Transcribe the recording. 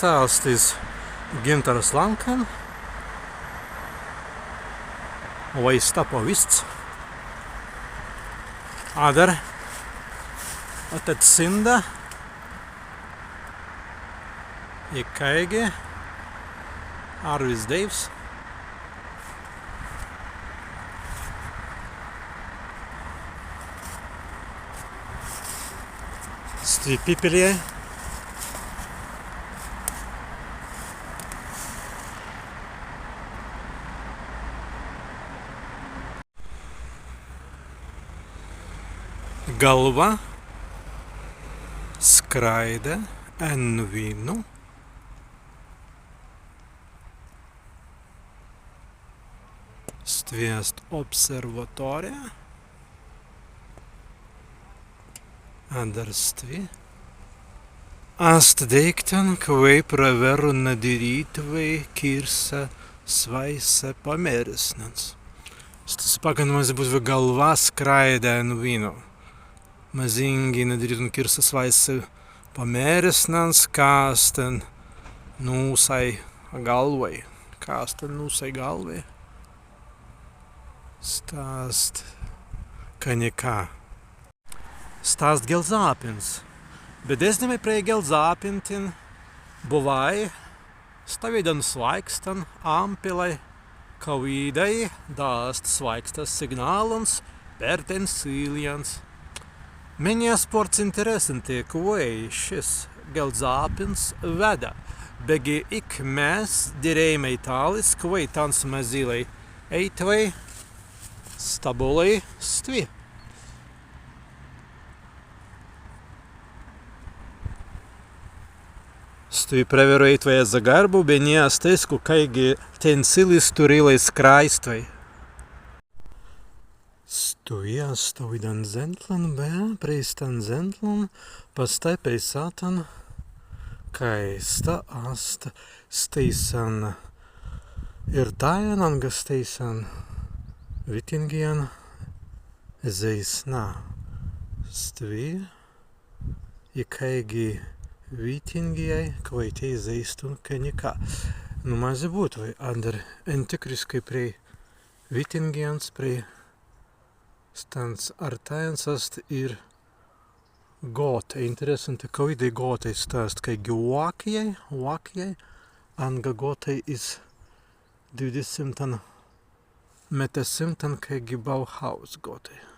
stāstīs Gintaras Lankan, vai stapovists. Other at Sinda, Ikaigi, Arvis Daves, Pikullas, galva skraida ēnu vīnu, stviest observatorija, adarstvi, ast deikten, kvei praveru nadirītvei kirsa svaise pamēresnens. Tas pakanamais būs galva skraida ēnu vīnu. Mazingi nadirītu kirsa svaise pamēresnens, kāsten nūsai galvai. Kāsten nūsai galvai. Stāst, ka nekā. Stāst gelzāpins. Bet es nemai prej gelzāpintin, buvai, stavidan svaikstan, ampilai, kavīdai, dāst svaikstas signālans, pertensīlians. Меня sports interesantie, kvei šis gelzāpins veda, begi ik mēs dirējumai tālis, kvei tans mazīlai eitvai, stabulai stvi. Stui preveru eitvai za garbu, beni astesku kaigi tensilis turilai skraistvai. Stui astavidan zentlan, preistan zentlan, pastaipai satan, kaista asta steisan ir tajan anga steisan vitingian zeisna. Stvi, ikaigi vitingiai, kvaitei zeistun, ka nekā. Nu mazi būtu, vai andar antikriskai prie vitingians, prie stans artajans ast ir gote. Interesanti, kavīdei gote stāst, ka vakijai, anga gote is 20 metasimtan, ka Bauhaus gote.